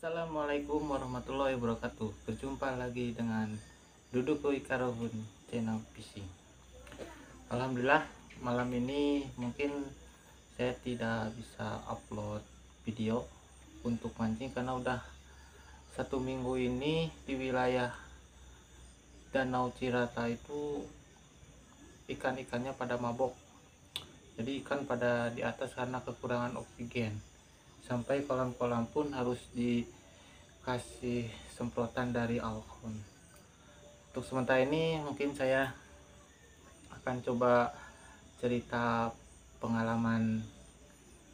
Assalamualaikum warahmatullahi wabarakatuh. Berjumpa lagi dengan Dudukuy Karobun channel fishing. Alhamdulillah, malam ini mungkin saya tidak bisa upload video untuk mancing karena udah 1 minggu ini di wilayah Danau Cirata itu ikan-ikannya pada mabok. Jadi ikan pada di atas karena kekurangan oksigen. Sampai kolam-kolam pun harus dikasih semprotan dari alkohol. Untuk sementara ini mungkin saya akan coba cerita pengalaman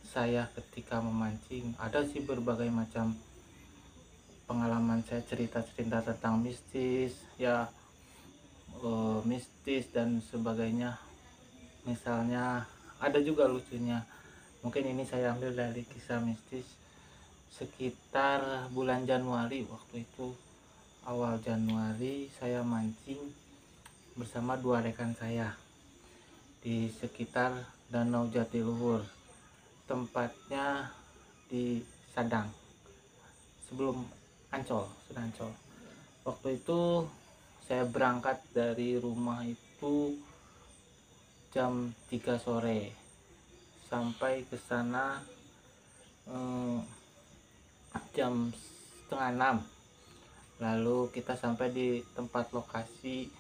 saya ketika memancing. Ada sih berbagai macam pengalaman saya, cerita-cerita tentang mistis ya, mistis dan sebagainya. Misalnya ada juga lucunya. Mungkin ini saya ambil dari kisah mistis sekitar bulan Januari. Waktu itu awal Januari saya mancing bersama 2 rekan saya di sekitar Danau Jatiluhur, tempatnya di Sadang sebelum Ancol, sudah Ancol. Waktu itu saya berangkat dari rumah itu jam 3 sore, sampai ke sana jam setengah 6. Lalu kita sampai di tempat lokasi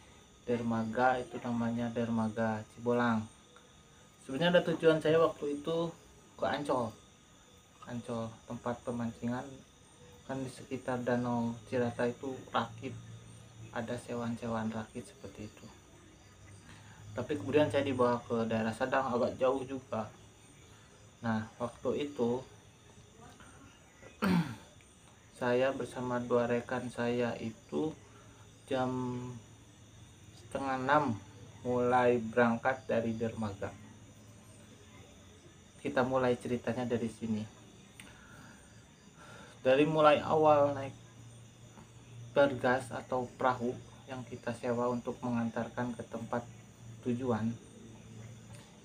dermaga, itu namanya dermaga Cibolang. Sebenarnya ada tujuan saya waktu itu ke Ancol. Ancol tempat pemancingan, kan di sekitar Danau Cirata itu rakit, ada sewaan-sewaan rakit seperti itu. Tapi kemudian saya dibawa ke daerah Sadang, agak jauh juga. Nah, waktu itu saya bersama 2 rekan saya itu jam setengah 6 mulai berangkat dari dermaga. Kita mulai ceritanya dari sini. Dari mulai awal naik bergas atau perahu yang kita sewa untuk mengantarkan ke tempat tujuan,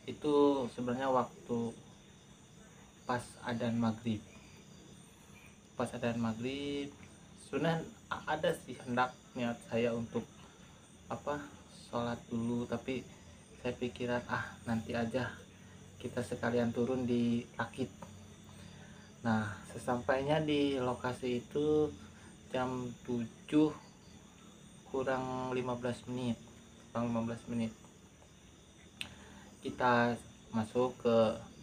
itu sebenarnya waktu pas adzan maghrib. Pas adzan maghrib sebenarnya ada sih hendak niat saya untuk sholat dulu, tapi saya pikiran nanti aja, kita sekalian turun di rakit. Nah, sesampainya di lokasi itu jam 7 kurang 15 menit kita masuk ke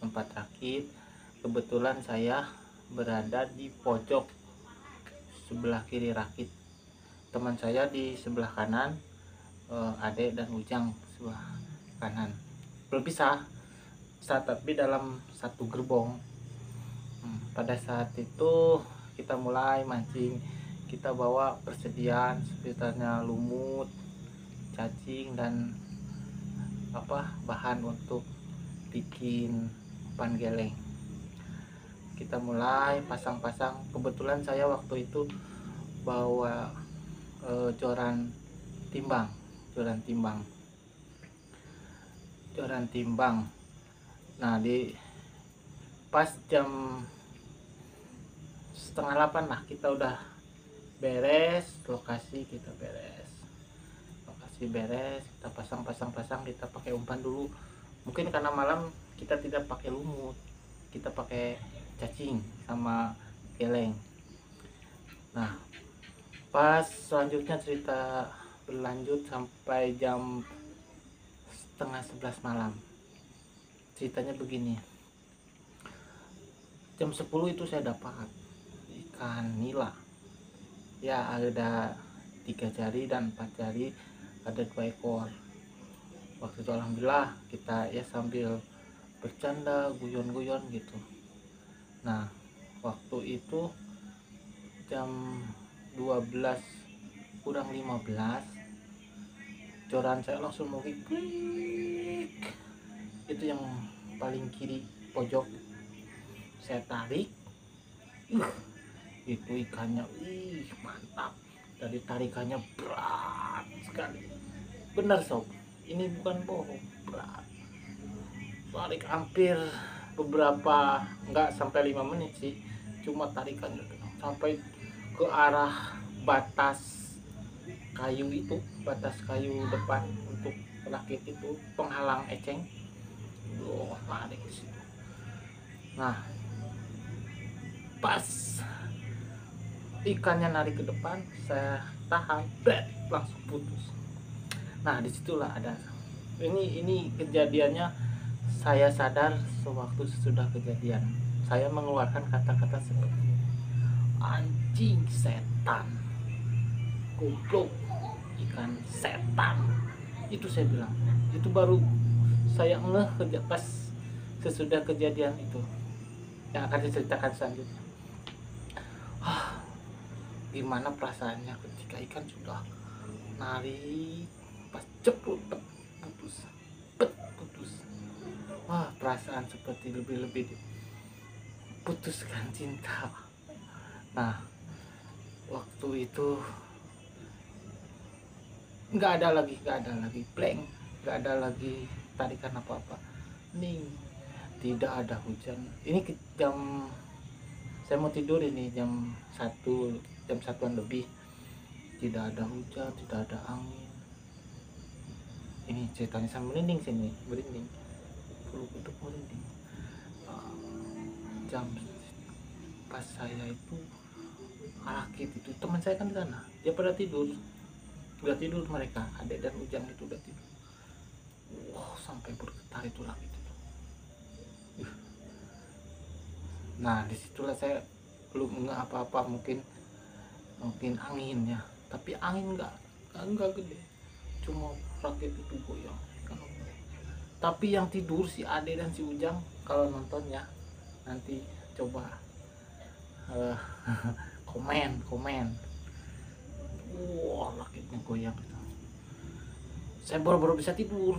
tempat rakit. Kebetulan saya berada di pojok sebelah kiri rakit, teman saya di sebelah kanan, Ade dan Ujang sebelah kanan, berpisah tapi dalam satu gerbong. Pada saat itu kita mulai mancing. Kita bawa persediaan sekitarnya lumut, cacing, dan bahan untuk bikin umpan geleng. Kita mulai pasang-pasang. Kebetulan saya waktu itu bawa joran timbang. Nah, di pas jam setengah 8 lah kita udah beres lokasi, kita pasang, kita pakai umpan dulu. Mungkin karena malam kita tidak pakai lumut, kita pakai cacing sama geleng. Nah, pas selanjutnya cerita berlanjut sampai jam setengah 11 malam. Ceritanya begini, jam 10 itu saya dapat ikan nila ya, ada 3 jari dan 4 jari, ada 2 ekor. Waktu itu alhamdulillah kita ya sambil bercanda guyon-guyon gitu. Nah, waktu itu jam 12 kurang 15 joran saya langsung mau klik, itu yang paling kiri pojok. Saya tarik, itu ikannya mantap. Dari tarikannya berat sekali, benar sob, ini bukan bohong, berat. Tarik hampir enggak sampai 5 menit sih, cuma tarikan gitu sampai ke arah batas kayu itu, batas kayu depan untuk rakit itu penghalang eceng. Lari ke situ. Nah, pas ikannya narik ke depan, saya tahan, langsung putus. Nah, disitulah ada ini kejadiannya. Saya sadar sewaktu sesudah kejadian. Saya mengeluarkan kata-kata seperti ini. Anjing setan, goblok, ikan setan. Itu saya bilang. Itu baru saya ngeh kerja pas sesudah kejadian itu. Yang akan diceritakan selanjutnya. Gimana perasaannya ketika ikan sudah narik, pas ceplok putus, putus. Wah, perasaan seperti lebih-lebih putuskan cinta. Nah, waktu itu nggak ada lagi blank, nggak ada lagi tarikan apa-apa, ning, tidak ada hujan. Ini jam, saya mau tidur ini jam 1-an lebih, tidak ada hujan, tidak ada angin. Ini ceritanya saya merinding sini, merinding, bulu kuduk merinding. Jam pas saya itu rakit itu, teman saya kan di sana, dia pada tidur, udah tidur mereka, adek dan Ujang itu udah tidur. Sampai bergetar itu rakit itu. Nah, disitulah saya belum nggak apa-apa, mungkin anginnya, tapi angin nggak gede, cuma rakit itu goyang. Tapi yang tidur si Ade dan si Ujang, kalau nontonnya nanti coba komen. Rakitnya goyang gitu. Saya baru bisa tidur.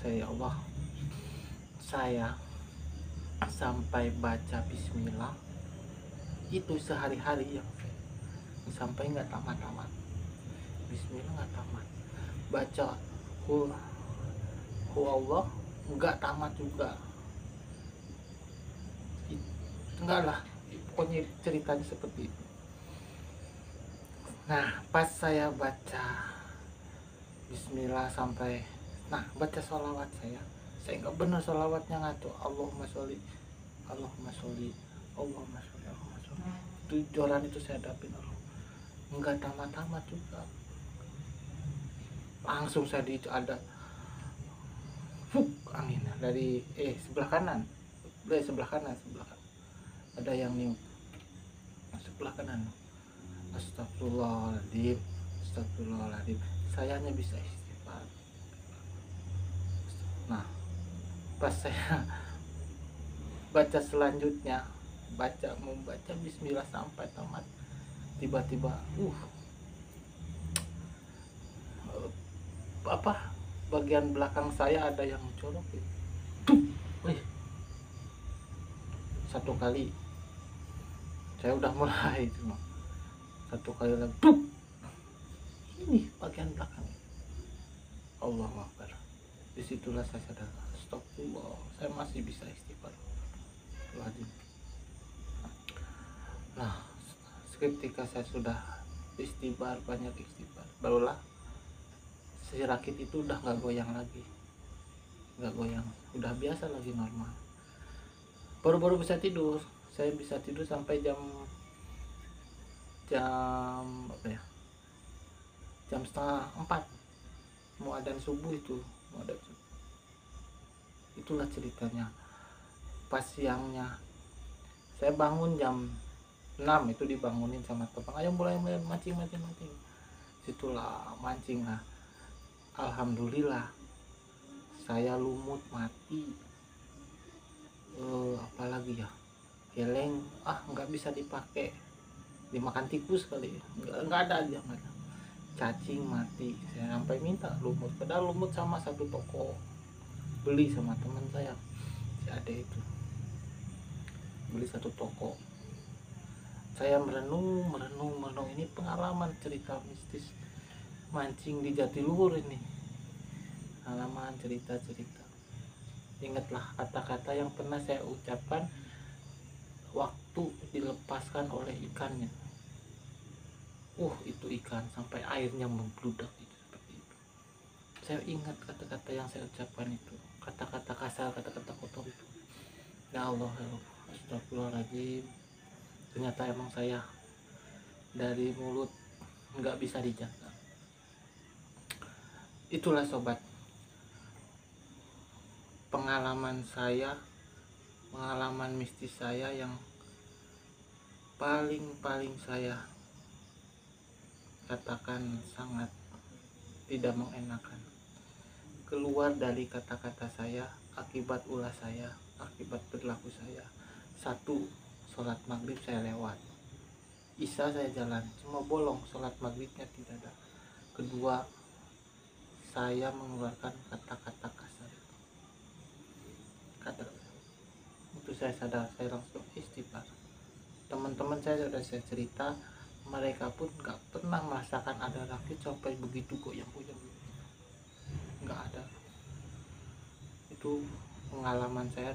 Ya Allah, saya sampai baca bismillah itu sehari-hari ya, sampai nggak tamat. Bismillah nggak tamat, baca hu Allah nggak tamat juga. Enggak lah, pokoknya ceritanya seperti itu. Nah, pas saya baca bismillah sampai, nah, baca sholawat saya nggak benar sholawatnya, ngaco. Allahumma sholli itu joran itu saya dapin, nggak tamat juga. Langsung saya ada angin dari sebelah kanan ada yang niup sebelah kanan. Astagfirullahaladzim. Saya hanya bisa istighfar. Nah, pas saya baca selanjutnya, membaca bismillah sampai tamat, tiba-tiba bagian belakang saya ada yang colok gitu. Satu kali saya udah mulai cuma satu kali lagi, ini bagian belakang. Allahu Akbar. Disitulah saya sadar, astagfirullah, saya masih bisa istighfar. Nah, ketika saya sudah banyak istighfar, barulah si rakit itu udah nggak goyang lagi, udah biasa lagi, normal. Baru bisa tidur. Saya bisa tidur sampai jam apa ya, jam 3:30 mau adzan subuh itu, itulah ceritanya. Pas siangnya saya bangun jam 6, itu dibangunin sama teman, ayo mulai mancing. Situlah mancing lah. Alhamdulillah saya lumut mati. Apalagi ya, geleng nggak bisa dipakai, dimakan tikus kali ya, nggak ada aja, nggak ada. Cacing mati. Saya sampai minta lumut, padahal lumut sama satu toko, beli sama teman saya si Ade itu, beli satu toko. Saya merenung, ini pengalaman cerita mistis mancing di Jatiluhur ini, pengalaman cerita. Ingatlah kata-kata yang pernah saya ucapkan waktu dilepaskan oleh ikannya, itu ikan sampai airnya membludak itu, seperti itu. Saya ingat kata-kata yang saya ucapkan itu, kata-kata kasar, kata-kata kotor itu. Ya Allah, ya Allah, astagfirullahaladzim. Ternyata emang saya dari mulut nggak bisa dijaga. Itulah sobat, pengalaman mistis saya yang paling saya katakan sangat tidak mengenakan. Keluar dari kata-kata saya akibat ulah saya, akibat perilaku saya. Satu, sholat maghrib saya lewat, isya saya jalan, cuma bolong, sholat maghribnya tidak ada. Kedua, saya mengeluarkan kata-kata kasar itu. Itu saya sadar, saya langsung istighfar. Teman-teman saya sudah saya cerita, mereka pun nggak pernah merasakan ada rakit sampai begitu goyang-goyang, nggak ada. Itu pengalaman saya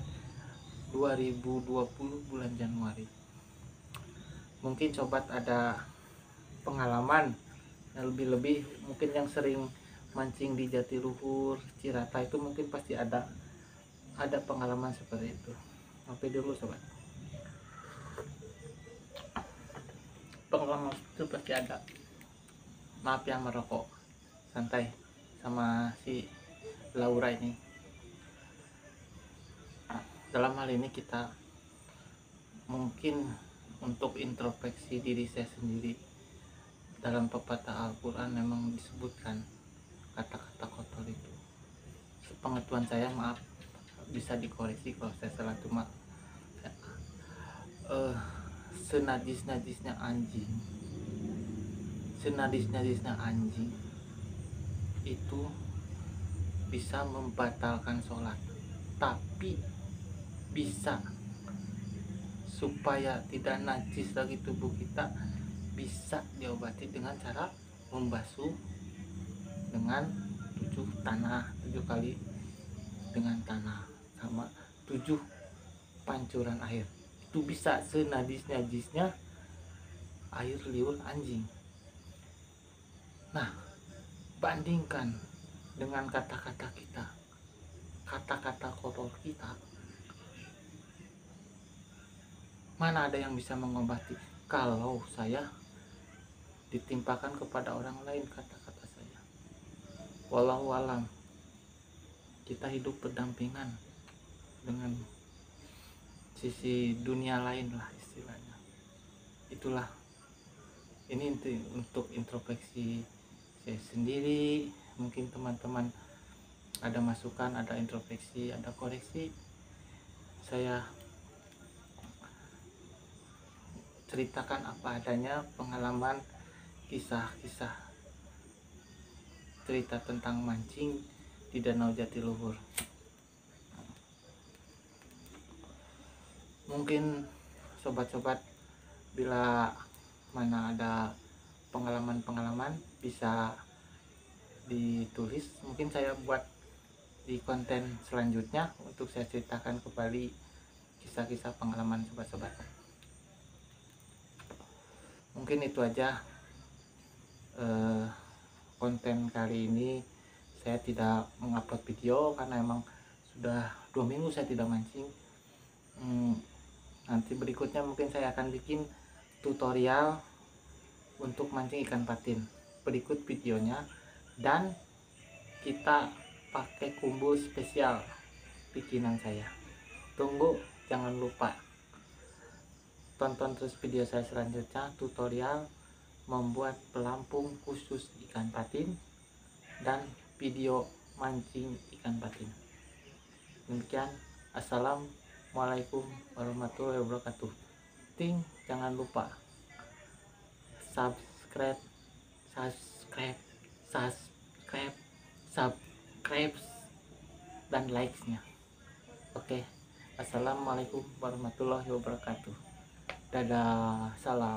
2020 bulan Januari. Mungkin sobat ada pengalaman yang lebih-lebih, mungkin yang sering mancing di Jatiluhur, Cirata itu mungkin pasti ada pengalaman seperti itu. Sampai dulu sobat, pengalaman itu pasti ada. Maaf yang merokok, santai sama si Laura ini. Dalam hal ini kita mungkin untuk introspeksi diri saya sendiri. Dalam pepatah Al-Quran memang disebutkan kata-kata kotor itu. Sepengetahuan saya, maaf, bisa dikoreksi kalau saya salah, cuma senajis-najisnya anjing itu bisa membatalkan sholat, tapi bisa supaya tidak najis lagi tubuh kita, bisa diobati dengan cara membasuh dengan 7 kali dengan tanah sama 7 pancuran air. Itu bisa senajis-najisnya air liur anjing. Nah, bandingkan dengan kata-kata kita, kata-kata kotor kita, mana ada yang bisa mengobati? Kalau saya ditimpakan kepada orang lain kata-kata saya, wallahu alam, kita hidup berdampingan dengan sisi dunia lain lah istilahnya. Itulah, ini untuk introspeksi saya sendiri. Mungkin teman-teman ada masukan, ada introspeksi, ada koreksi, saya ceritakan apa adanya, pengalaman, kisah-kisah, cerita tentang mancing di Danau Jatiluhur. Mungkin sobat-sobat bila mana ada pengalaman-pengalaman bisa ditulis, mungkin saya buat di konten selanjutnya untuk saya ceritakan kembali kisah-kisah pengalaman sobat-sobat. Mungkin itu aja konten kali ini. Saya tidak mengupload video karena emang sudah 2 minggu saya tidak mancing. Nanti berikutnya mungkin saya akan bikin tutorial untuk mancing ikan patin, berikut videonya, dan kita pakai kumbul spesial bikinan saya. Tunggu, jangan lupa tonton terus video saya selanjutnya, tutorial membuat pelampung khusus ikan patin dan video mancing ikan patin. Demikian, assalamualaikum warahmatullahi wabarakatuh. Jangan lupa subscribe dan likes-nya. Oke, assalamualaikum warahmatullahi wabarakatuh. Dadah, salam.